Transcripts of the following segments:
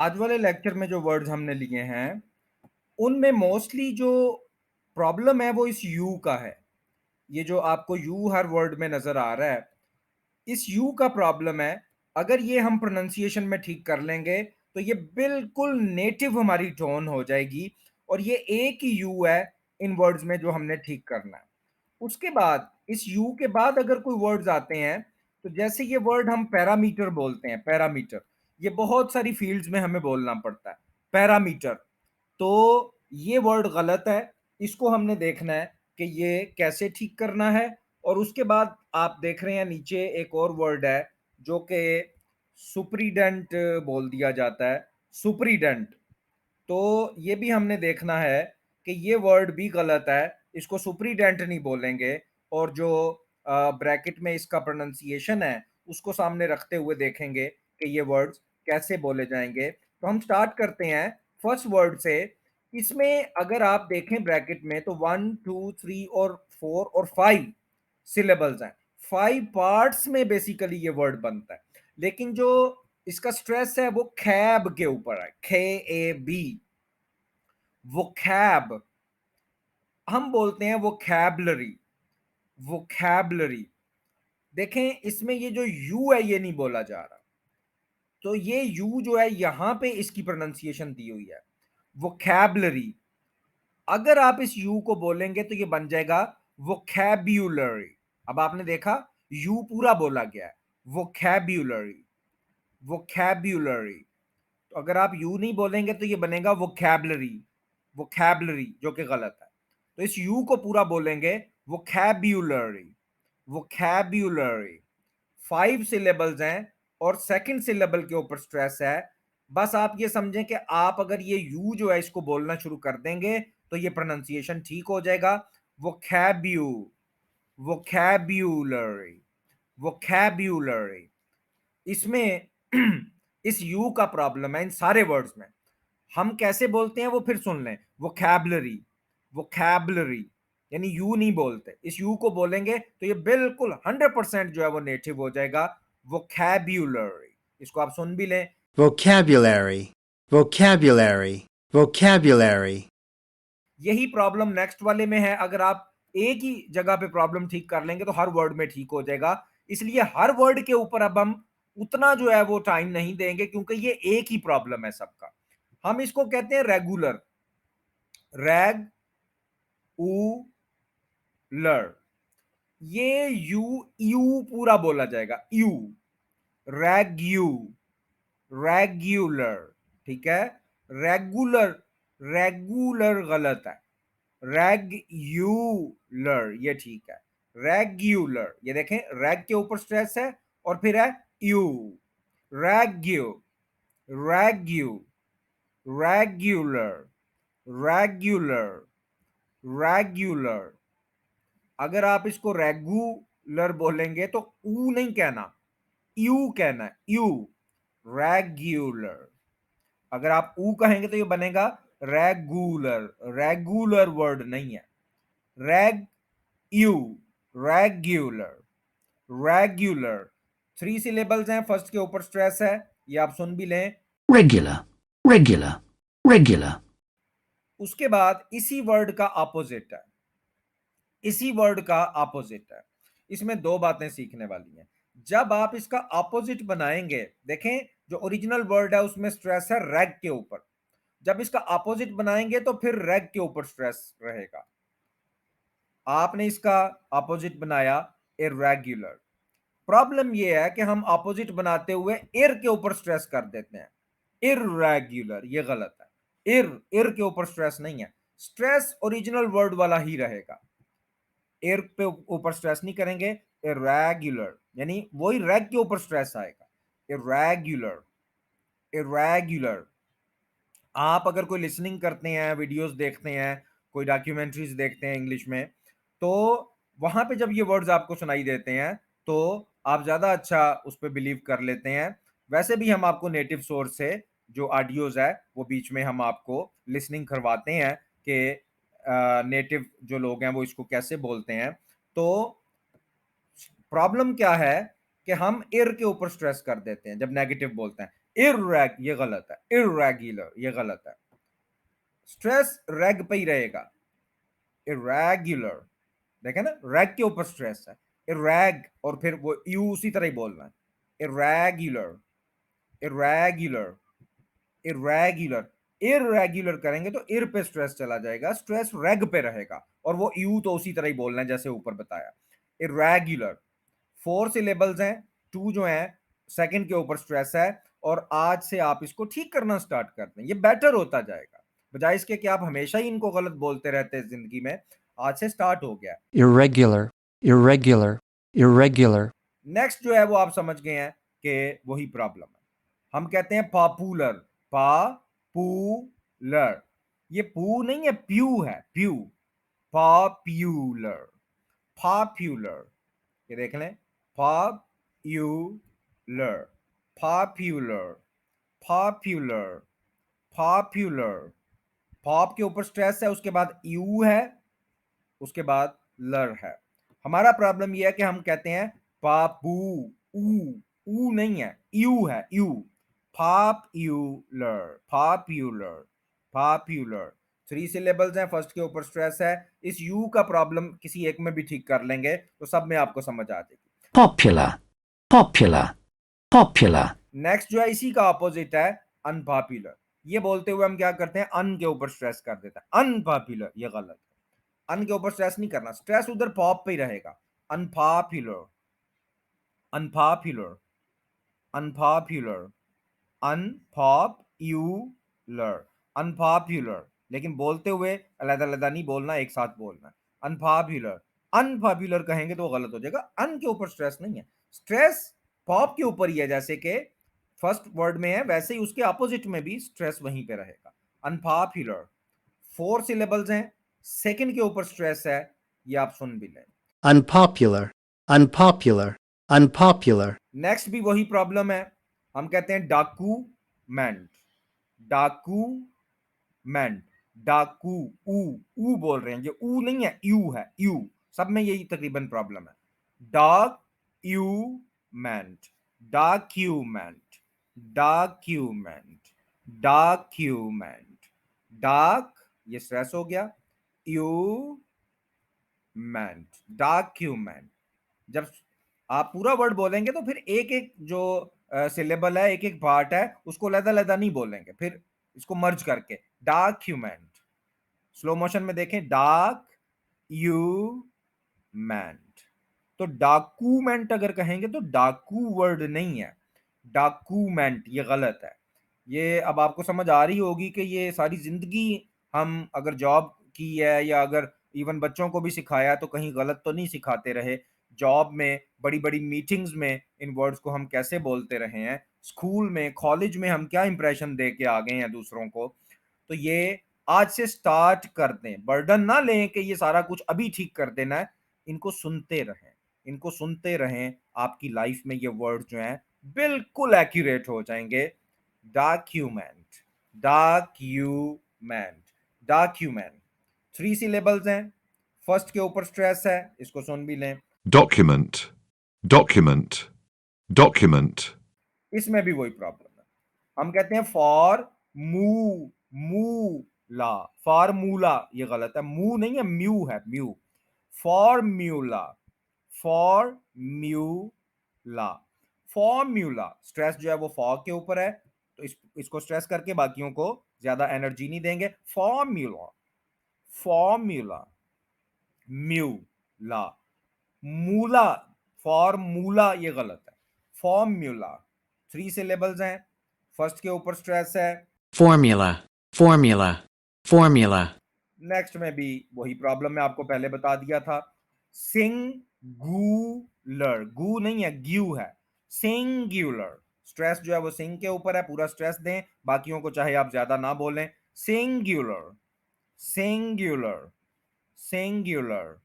आज वाले लेक्चर में जो वर्ड्स हमने लिए हैं, उनमें मोस्टली जो प्रॉब्लम है वो इस यू का है। ये जो आपको यू हर वर्ड में नज़र आ रहा है, इस यू का प्रॉब्लम है। अगर ये हम प्रोनाउंसिएशन में ठीक कर लेंगे, तो ये बिल्कुल नेटिव हमारी टोन हो जाएगी और ये एक ही यू है इन वर्ड्स में जो हमने ठीक करना है। उसके बाद इस यू के बाद अगर कोई वर्ड्स आते हैं, तो जैसे ये वर्ड हम पैरामीटर बोलते हैं, पैरामीटर, ये बहुत सारी फील्ड्स में हमें बोलना पड़ता है, पैरामीटर। तो ये वर्ड गलत है, इसको हमने देखना है कि ये कैसे ठीक करना है। और उसके बाद आप देख रहे हैं नीचे एक और वर्ड है जो कि सुप्रीडेंट बोल दिया जाता है, सुप्रीडेंट। तो ये भी हमने देखना है कि ये वर्ड भी गलत है, इसको सुप्रीडेंट नहीं बोलेंगे। और जो ब्रैकेट में इसका प्रोनाउंसिएशन है उसको सामने रखते हुए देखेंगे कि ये वर्ड्स कैसे बोले जाएंगे। तो हम स्टार्ट करते हैं फर्स्ट वर्ड से। इसमें अगर आप देखें ब्रैकेट में, तो 1 2 3 और 4 और 5 सिलेबल्स हैं। 5 पार्ट्स में बेसिकली ये वर्ड बनता है, लेकिन जो इसका स्ट्रेस है वो खैब के ऊपर है, KAB। वो खैब हम बोलते हैं, वो खैबलरी, वो खैबलरी। देखें इसमें ये जो यू है ये नहीं बोला जा रहा, तो ये यू जो है यहां पे इसकी प्रोनाउंसिएशन दी हुई है, वो खैबलरी। अगर आप इस यू को बोलेंगे तो ये बन जाएगा वोकैब्युलरी। अब आपने देखा यू पूरा बोला गया है, वोकैब्युलरी, वोकैब्युलरी। तो अगर आप यू नहीं बोलेंगे तो ये बनेगा वोकैबलरी, वोकैबलरी, जो कि गलत है। तो इस यू को पूरा बोलेंगे वोकैब्युलरी, वोकैब्युलरी। 5 सिलेबल्स हैं और सेकंड सिलेबल के ऊपर स्ट्रेस है। बस आप ये समझें कि आप अगर ये यू जो है इसको बोलना शुरू कर देंगे तो ये प्रोनाउंसिएशन ठीक हो जाएगा। वोकैब्यू, वोकैब्युलरी, वोकैब्युलरी। इसमें इस यू का प्रॉब्लम है इन सारे वर्ड्स में। हम कैसे बोलते हैं वो फिर सुन लें, वोकैबलरी, वोकैबलरी, यानी यू नहीं बोलते, इस यू को बोलेंगे तो ये बिल्कुल 100% जो है वो नेटिव हो जाएगा, वोकैब्युलरी। इसको आप सुन भी लें। vocabulary, vocabulary, vocabulary, यही प्रॉब्लम नेक्स्ट वाले में है। अगर आप एक ही जगह पे प्रॉब्लम ठीक कर लेंगे तो हर वर्ड में ठीक हो जाएगा। इसलिए हर वर्ड के ऊपर अब हम उतना जो है वो टाइम नहीं देंगे, क्योंकि ये एक ही प्रॉब्लम है सबका। हम इसको कहते हैं रेगुलर, रैग उ लर। ये यू, यू पूरा बोला जाएगा, यू, रेग्यू, रेग्युलर। ठीक है, रेगुलर, रेगुलर गलत है, रेग्यूलर ये ठीक है, रेग्युलर। ये देखें रेग के ऊपर स्ट्रेस है और फिर है यू, रेग्यू, रेग्यू, रेग्युलर, रेग्युलर, रेग्युलर। अगर आप इसको रेगुलर बोलेंगे तो ऊ नहीं कहना, यू कहना है, यू, रेगुलर। अगर आप ऊ कहेंगे तो ये बनेगा रेगुलर, रेगुलर वर्ड नहीं है, रेग यू, रेगुलर, रेगुलर। 3 सिलेबल्स हैं, फर्स्ट के ऊपर स्ट्रेस है, ये आप सुन भी लें। regular, regular, regular, उसके बाद इसी वर्ड का ऑपोजिट है, इसी वर्ड का ऑपोजिट है। इसमें दो बातें सीखने वाली हैं। जब आप इसका ऑपोजिट बनाएंगे, देखें जो ओरिजिनल वर्ड है उसमें स्ट्रेस है रैग के ऊपर, जब इसका ऑपोजिट बनाएंगे तो फिर रैग के ऊपर स्ट्रेस रहेगा। आपने इसका ऑपोजिट बनाया इर्रेगुलर। प्रॉब्लम यह है कि हम ऑपोजिट बनाते हुए इर के ऊपर स्ट्रेस कर देते हैं, इर्रेगुलर, ये गलत है। इर, इर के ऊपर स्ट्रेस नहीं है, स्ट्रेस ओरिजिनल वर्ड वाला ही रहेगा। एर पे ऊपर स्ट्रेस नहीं करेंगे, इरेगुलर, यानी वही रैग के ऊपर स्ट्रेस आएगा, इरेगुलर, इरेगुलर। आप अगर कोई लिसनिंग करते हैं, वीडियोस देखते हैं, कोई डॉक्यूमेंट्रीज देखते हैं इंग्लिश में, तो वहां पे जब ये वर्ड्स आपको सुनाई देते हैं तो आप ज्यादा अच्छा उस पर बिलीव कर लेते हैं। वैसे भी हम आपको नेटिव सोर्स से जो ऑडियोज है वो बीच में हम आपको लिसनिंग करवाते हैं कि नेटिव जो लोग हैं वो इसको कैसे बोलते हैं। तो प्रॉब्लम क्या है कि हम इर के ऊपर स्ट्रेस कर देते हैं जब नेगेटिव बोलते हैं, इर्रेग ये गलत है, इर्रेगुलर ये गलत है, स्ट्रेस रेग पे ही रहेगा, इरेगुलर, देखे ना रैग के ऊपर स्ट्रेस है, इरेग और फिर वो यू उसी तरह ही बोलना है, इरेगुलर, इरेगुलर, इरेगुलर, इरेगुलर करेंगे तो इर पे स्ट्रेस चला जाएगा, स्ट्रेस रेग पे रहेगा और वो यू तो उसी तरह ही बोलना है जैसे ऊपर बताया, इरेगुलर। 4 सिलेबल्स हैं, 2 जो है सेकंड के ऊपर स्ट्रेस है, और आज से आप इसको ठीक करना स्टार्ट कर दें, ये बेटर होता जाएगा, बजाय इसके कि आप हमेशा ही इनको गलत बोलते रहते हैं जिंदगी में, आज से स्टार्ट हो गया। irregular, irregular, irregular, नेक्स्ट जो है वो आप समझ गए हैं कि वही प्रॉब्लम है, हम कहते हैं पॉपुलर, पॉपुलर, ये पू नहीं है, प्यू है, प्यू, पॉपुलर, पॉपुलर, ये देख लें, popular, popular, popular, popular, pop के ऊपर स्ट्रेस है, उसके बाद यू है, उसके बाद लर है। हमारा प्रॉब्लम यह है कि हम कहते हैं पापू, ऊ नहीं है, यू है, you, popular, popular, popular. 3 syllables हैं, फर्स्ट के ऊपर स्ट्रेस है, इस यू का प्रॉब्लम किसी एक में भी ठीक कर लेंगे तो सब में आपको समझ आ जाएगी। popular, popular, popular, नेक्स्ट जो है इसी का ऑपोजिट है अनपॉपुलर, ये बोलते हुए हम क्या करते हैं, अन के ऊपर स्ट्रेस कर देते हैं, अनपॉपुलर, ये गलत है, अन के ऊपर स्ट्रेस नहीं करना, स्ट्रेस उधर पॉप पे ही रहेगा, unpopular, unpopular, unpopular, unpopular, unpopular, लेकिन बोलते हुए अलग-अलग नहीं बोलना, एक साथ बोलना है, अनपॉपुलर, अनपॉपुलर कहेंगे तो गलत हो जाएगा, अन के ऊपर स्ट्रेस नहीं है, स्ट्रेस पॉप के ऊपर ही है, जैसे कि फर्स्ट वर्ड में है वैसे ही उसके अपोजिट में भी स्ट्रेस वहीं पे रहेगा, अनपॉपुलर। 4 सिलेबल्स हैं, सेकंड के ऊपर स्ट्रेस है, ये आप सुन भी लें। unpopular, unpopular, unpopular, नेक्स्ट भी वही प्रॉब्लम है, हम कहते हैं डॉक्यूमेंट, डॉक्यूमेंट, डाकू, ऊ बोल रहे हैं, ये ऊ नहीं है, यू है, यू, सब में यही तकरीबन प्रॉब्लम है, document, document, document, document, doc ये स्ट्रेस हो गया, यू मेंट, डॉक्यूमेंट। जब आप पूरा वर्ड बोलेंगे तो फिर एक एक जो सिलेबल है, एक एक पार्ट है, उसको लदा नहीं बोलेंगे, फिर इसको मर्ज करके डॉक्यूमेंट, स्लो मोशन में देखें, डाक यू मेंट, तो डॉक्यूमेंट अगर कहेंगे तो डाकू वर्ड नहीं है, डॉक्यूमेंट ये गलत है। ये अब आपको समझ आ रही होगी कि ये सारी जिंदगी हम अगर जॉब की है या अगर इवन बच्चों को भी सिखाया तो कहीं गलत तो नहीं सिखाते रहे, जॉब में बड़ी बड़ी मीटिंग्स में इन वर्ड्स को हम कैसे बोलते रहे हैं, स्कूल में कॉलेज में हम क्या इंप्रेशन दे के आ गए हैं दूसरों को, तो ये आज से स्टार्ट कर दें, बर्डन ना लें कि ये सारा कुछ अभी ठीक कर देना है, इनको सुनते रहें, इनको सुनते रहें, आपकी लाइफ में ये वर्ड जो हैं बिल्कुल एक्यूरेट हो जाएंगे। डॉक्यूमेंट, डॉक्यूमेंट, डॉक्यूमेंट, 3 सिलेबल्स हैं, फर्स्ट के ऊपर स्ट्रेस है, इसको सुन भी लें, document, document, document, इसमें भी वही प्रॉब्लम है, हम कहते हैं फॉर मू, मूला, फार्मूला, ये गलत है, मू नहीं है, म्यू है, mu, formula, formula, formula, stress जो है वो फॉर के ऊपर है, तो इसको स्ट्रेस करके बाकियों को ज्यादा एनर्जी नहीं देंगे, फॉर्म्यूला, फॉर्म्यूला, म्यूला, मूला, फॉर्मूला ये गलत है, फॉर्म्यूला। 3 सिलेबल्स हैं, फर्स्ट के ऊपर स्ट्रेस है, formula, formula, formula, नेक्स्ट में भी वही प्रॉब्लम मैं आपको पहले बता दिया था, सिंगुलर, गू नहीं है, ग्यू है, सिंगुलर, स्ट्रेस जो है वो सिंग के ऊपर है, पूरा स्ट्रेस दें, बाकियों को चाहे आप ज्यादा ना बोलें, सिंगुलर, सिंगुलर, सिंगुलर,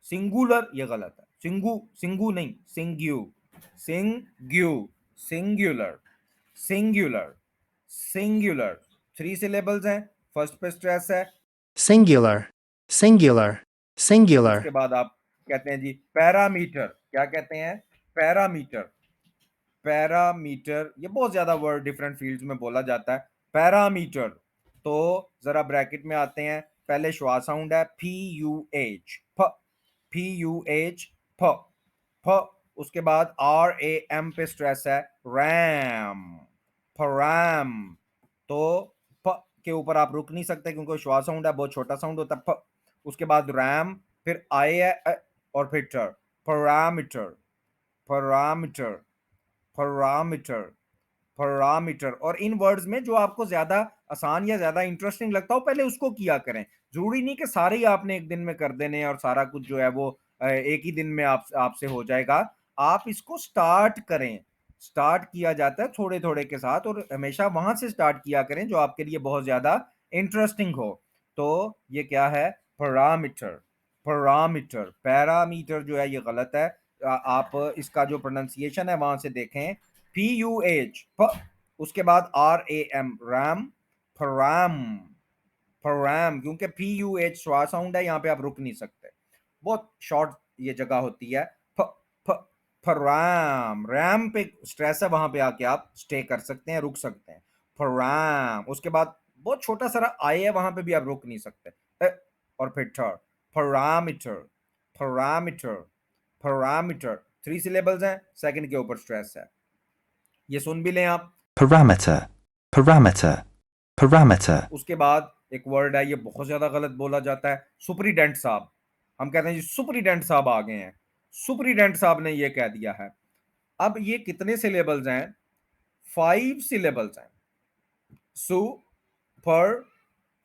सिंगुलर ये गलत है, सिंगू, सिंगू नहीं, सिंग्यू, सिंग्यू, सिंगुलर, सिंगुलर, सिंगुलर। 3 सिलेबल्स हैं, फर्स्ट पे स्ट्रेस है, singular, singular, singular, उसके बाद आप कहते हैं जी पैरामीटर, क्या कहते हैं, पैरामीटर, पैरामीटर, ये बहुत ज़्यादा वर्ड डिफरेंट फील्ड्स में बोला जाता है। पैरामीटर, तो ज़रा ब्रैकेट में आते हैं। पहले श्वा साउंड है PUH, फ, PUH, फ, फ। उसके बाद RAM पे स्ट्रेस है, रैम, फरैम। तो फ के ऊपर आप रुक नहीं सकते क्योंकि श्वा साउंड है, बहुत छोटा साउंड होता है, फ। उसके बाद रैम, फिर आई है और फिर टर, पैरामीटर, पैरामीटर, पैरामीटर, पैरामीटर। और इन वर्ड्स में जो आपको ज्यादा आसान या ज्यादा इंटरेस्टिंग लगता हो पहले उसको किया करें। जरूरी नहीं कि सारे ही आपने एक दिन में कर देने और सारा कुछ जो है वो एक ही दिन में आपसे हो जाएगा। आप इसको स्टार्ट करें, स्टार्ट किया जाता है थोड़े थोड़े के साथ, और हमेशा वहां से स्टार्ट किया करें जो आपके लिए बहुत ज्यादा इंटरेस्टिंग हो। तो ये क्या है, पैरामीटर, पैरामीटर। पैरामीटर जो है ये गलत है। आप इसका जो प्रोनाउंसिएशन है वहां से देखें, PUH, उसके बाद RAM, रैम, फरैम, फरैम। क्योंकि PUH श्वा साउंड है, यहाँ पे आप रुक नहीं सकते, बहुत शॉर्ट ये जगह होती है। फ, फ, फरैम, रैम पे स्ट्रेस है, वहां पे आके आप स्टे कर सकते हैं, रुक सकते हैं। फरैम। उसके बाद बहुत छोटा सारा आई है, वहां पे भी आप रुक नहीं सकते। और फिर third, parameter, parameter, parameter. 3 syllables हैं, सेकंड के ऊपर स्ट्रेस है। ये सुन भी लें आप। parameter, parameter, parameter, उसके बाद एक वर्ड है, ये बहुत ज्यादा गलत बोला जाता है, सुपरिटेंडेंट साहब। हम कहते हैं जी सुपरिटेंडेंट साहब आ गए हैं, सुपरिटेंडेंट साहब ने ये कह दिया है। अब ये कितने सिलेबल्स हैं, 5 सिलेबल्स हैं। सु, पर,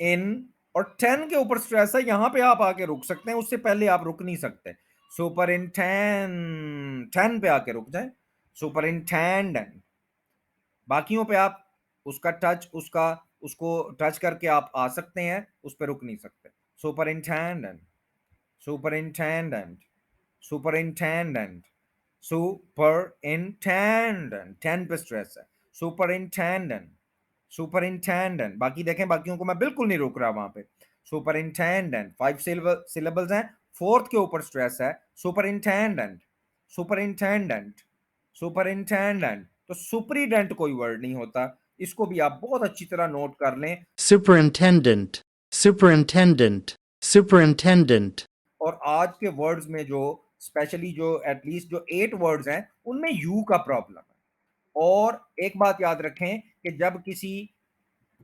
इन और 10 के ऊपर स्ट्रेस है, यहां पे आप आके रुक सकते हैं, उससे पहले आप रुक नहीं सकते। सुपर इन 10 पे आके रुक जाए, सुपर इंटेंडेंट। बाकियों पे आप उसका टच, उसको टच करके आप आ सकते हैं, उस पर रुक नहीं सकते। Superintendent, superintendent, superintendent, superintendent. 10 पे स्ट्रेस है, सुपरिंटेंडेंट, सुपरिंटेंडेंट। बाकी देखें, बाकियों को मैं बिल्कुल नहीं रोक रहा वहां पे। सुपरिंटेंडेंट 5 सिलेबल्स हैं, फोर्थ के ऊपर स्ट्रेस है, सुपरिंटेंडेंट, सुपरिंटेंडेंट, सुपरिंटेंडेंट। तो सुपरिटेंडेंट कोई वर्ड नहीं होता, इसको भी आप बहुत अच्छी तरह नोट कर लें। superintendent, superintendent, superintendent, और आज के वर्ड्स में जो स्पेशली जो एटलीस्ट जो 8 वर्ड्स हैं उनमें यू का प्रॉब्लम है। और एक बात याद रखें कि जब किसी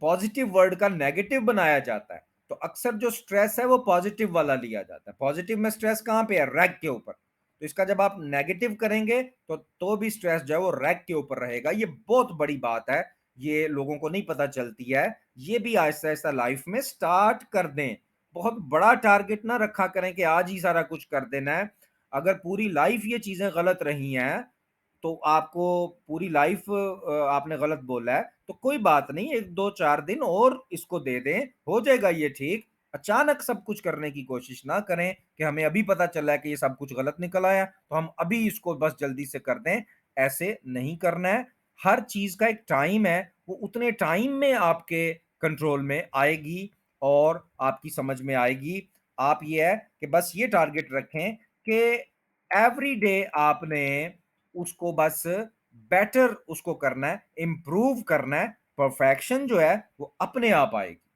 पॉजिटिव वर्ड का नेगेटिव बनाया जाता है तो अक्सर जो स्ट्रेस है वो पॉजिटिव वाला लिया जाता है। पॉजिटिव में स्ट्रेस कहाँ पे है, रैग के ऊपर। तो इसका जब आप नेगेटिव करेंगे तो भी स्ट्रेस जो है वो रैग के ऊपर रहेगा। ये बहुत बड़ी बात है, ये लोगों को नहीं पता चलती है। ये भी आहिस्ता आहिस्ता लाइफ में स्टार्ट कर दें। बहुत बड़ा टारगेट ना रखा करें कि आज ही सारा कुछ कर देना है। अगर पूरी लाइफ ये चीजें गलत रही हैं तो आपको पूरी लाइफ आपने गलत बोला है तो कोई बात नहीं, 1 2 4 दिन और इसको दे दें, हो जाएगा ये ठीक। अचानक सब कुछ करने की कोशिश ना करें कि हमें अभी पता चला है कि ये सब कुछ गलत निकल आया तो हम अभी इसको बस जल्दी से कर दें। ऐसे नहीं करना है। हर चीज का एक टाइम है, वो उतने टाइम में आपके कंट्रोल में आएगी और आपकी समझ में आएगी। आप ये है कि बस ये टारगेट रखें कि एवरी डे आपने उसको बस बेटर उसको करना है, इम्प्रूव करना है। परफेक्शन जो है वो अपने आप आएगी।